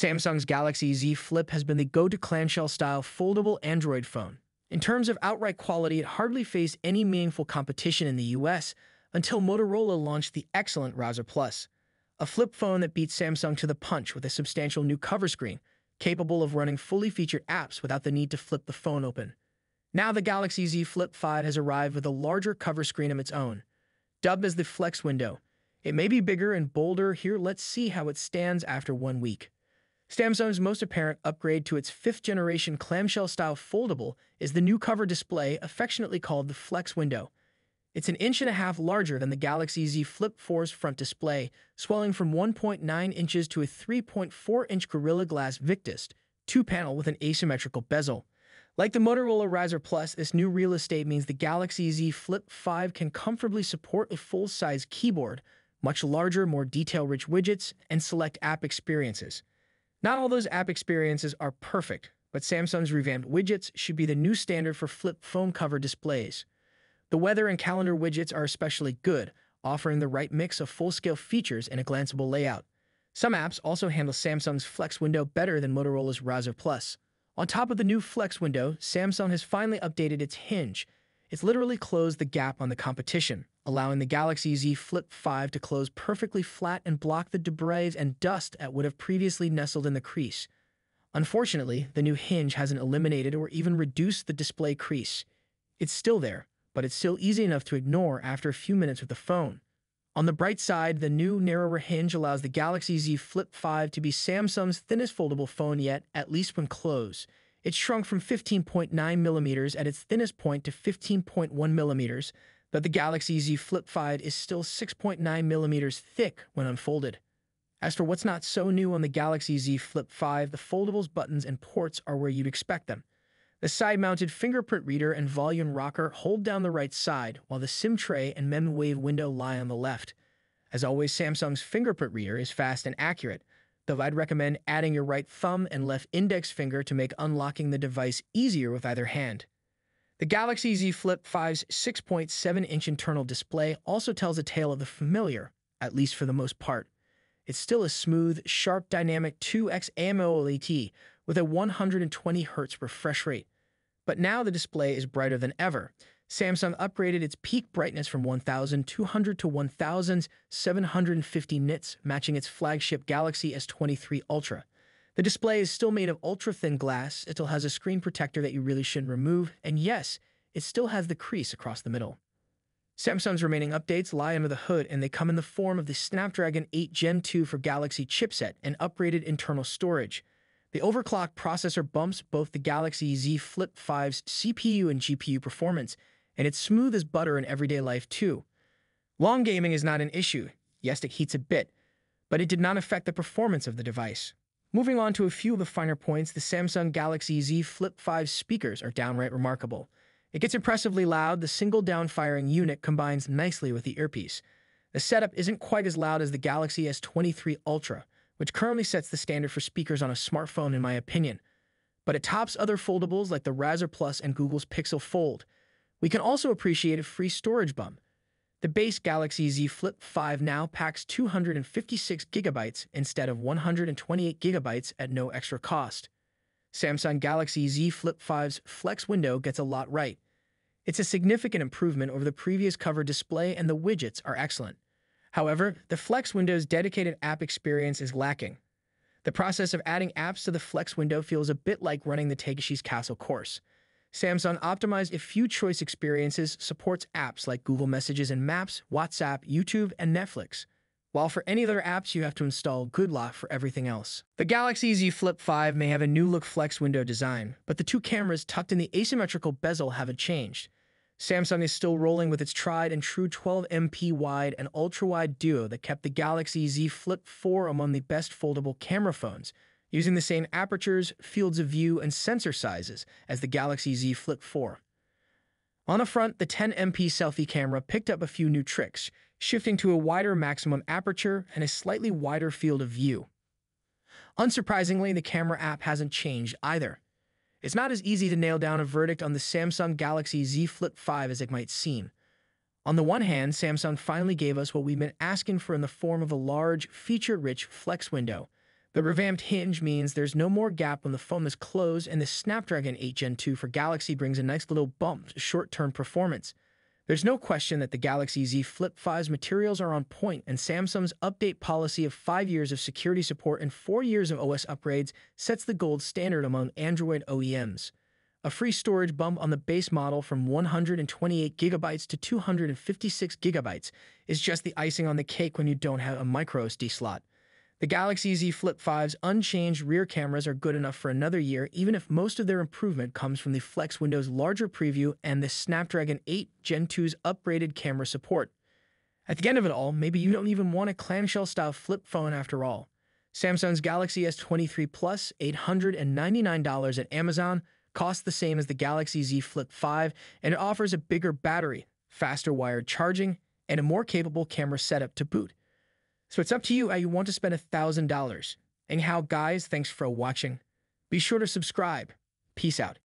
Samsung's Galaxy Z Flip has been the go-to clamshell-style foldable Android phone. In terms of outright quality, it hardly faced any meaningful competition in the US until Motorola launched the excellent Razr Plus, a flip phone that beats Samsung to the punch with a substantial new cover screen, capable of running fully featured apps without the need to flip the phone open. Now the Galaxy Z Flip 5 has arrived with a larger cover screen of its own. Dubbed as the Flex window, it may be bigger and bolder. Here, let's see how it stands after 1 week. Samsung's most apparent upgrade to its 5th-generation clamshell-style foldable is the new cover display, affectionately called the Flex window. It's 1.5 inches larger than the Galaxy Z Flip 4's front display, swelling from 1.9 inches to a 3.4-inch Gorilla Glass Victus 2-panel with an asymmetrical bezel. Like the Motorola Razr Plus, this new real estate means the Galaxy Z Flip 5 can comfortably support a full-size keyboard, much larger, more detail-rich widgets, and select app experiences. Not all those app experiences are perfect, but Samsung's revamped widgets should be the new standard for flip phone cover displays. The weather and calendar widgets are especially good, offering the right mix of full-scale features and a glanceable layout. Some apps also handle Samsung's Flex window better than Motorola's Razr Plus. On top of the new Flex window, Samsung has finally updated its hinge. It's literally closed the gap on the competition, allowing the Galaxy Z Flip 5 to close perfectly flat and block the debris and dust that would have previously nestled in the crease. Unfortunately, the new hinge hasn't eliminated or even reduced the display crease. It's still there, but it's still easy enough to ignore after a few minutes with the phone. On the bright side, the new, narrower hinge allows the Galaxy Z Flip 5 to be Samsung's thinnest foldable phone yet, at least when closed. It shrunk from 15.9 millimeters at its thinnest point to 15.1 millimeters, but the Galaxy Z Flip 5 is still 6.9 millimeters thick when unfolded. As for what's not so new on the Galaxy Z Flip 5, the foldables, buttons, and ports are where you'd expect them. The side-mounted fingerprint reader and volume rocker hold down the right side, while the SIM tray and MemWave window lie on the left. As always, Samsung's fingerprint reader is fast and accurate, though I'd recommend adding your right thumb and left index finger to make unlocking the device easier with either hand. The Galaxy Z Flip 5's 6.7-inch internal display also tells a tale of the familiar, at least for the most part. It's still a smooth, sharp, dynamic 2x AMOLED with a 120 Hz refresh rate. But now the display is brighter than ever. Samsung upgraded its peak brightness from 1200 to 1750 nits, matching its flagship Galaxy S23 Ultra. The display is still made of ultra-thin glass, it still has a screen protector that you really shouldn't remove, and yes, it still has the crease across the middle. Samsung's remaining updates lie under the hood, and they come in the form of the Snapdragon 8 Gen 2 for Galaxy chipset and upgraded internal storage. The overclocked processor bumps both the Galaxy Z Flip 5's CPU and GPU performance, and it's smooth as butter in everyday life too. Long gaming is not an issue. Yes, it heats a bit, but it did not affect the performance of the device. Moving on to a few of the finer points, the Samsung Galaxy Z Flip 5 speakers are downright remarkable. It gets impressively loud. The single down-firing unit combines nicely with the earpiece. The setup isn't quite as loud as the Galaxy S23 Ultra, which currently sets the standard for speakers on a smartphone in my opinion, but it tops other foldables like the Razr Plus and Google's Pixel Fold. We can also appreciate a free storage bump. The base Galaxy Z Flip 5 now packs 256 gigabytes instead of 128 gigabytes at no extra cost. Samsung Galaxy Z Flip 5's Flex window gets a lot right. It's a significant improvement over the previous cover display, and the widgets are excellent. However, the Flex window's dedicated app experience is lacking. The process of adding apps to the Flex window feels a bit like running the Takeshi's Castle course. Samsung optimized a few choice experiences, supports apps like Google Messages and Maps, WhatsApp, YouTube, and Netflix, while for any other apps you have to install good luck for everything else. The Galaxy Z Flip 5 may have a new look Flex window design, but the two cameras tucked in the asymmetrical bezel haven't changed. Samsung is still rolling with its tried and true 12MP wide and ultra-wide duo that kept the Galaxy Z Flip 4 among the best foldable camera phones, using the same apertures, fields of view, and sensor sizes as the Galaxy Z Flip 4. On the front, the 10MP selfie camera picked up a few new tricks, shifting to a wider maximum aperture and a slightly wider field of view. Unsurprisingly, the camera app hasn't changed either. It's not as easy to nail down a verdict on the Samsung Galaxy Z Flip 5 as it might seem. On the one hand, Samsung finally gave us what we've been asking for in the form of a large, feature-rich Flex window. The revamped hinge means there's no more gap when the phone is closed, and the Snapdragon 8 Gen 2 for Galaxy brings a nice little bump to short-term performance. There's no question that the Galaxy Z Flip 5's materials are on point, and Samsung's update policy of 5 years of security support and 4 years of OS upgrades sets the gold standard among Android OEMs. A free storage bump on the base model from 128GB to 256GB is just the icing on the cake when you don't have a microSD slot. The Galaxy Z Flip 5's unchanged rear cameras are good enough for another year, even if most of their improvement comes from the Flex Window's larger preview and the Snapdragon 8 Gen 2's upgraded camera support. At the end of it all, maybe you don't even want a clamshell-style flip phone after all. Samsung's Galaxy S23 Plus, $899 at Amazon, costs the same as the Galaxy Z Flip 5, and it offers a bigger battery, faster wired charging, and a more capable camera setup to boot. So it's up to you how you want to spend $1,000. And how, guys, thanks for watching. Be sure to subscribe. Peace out.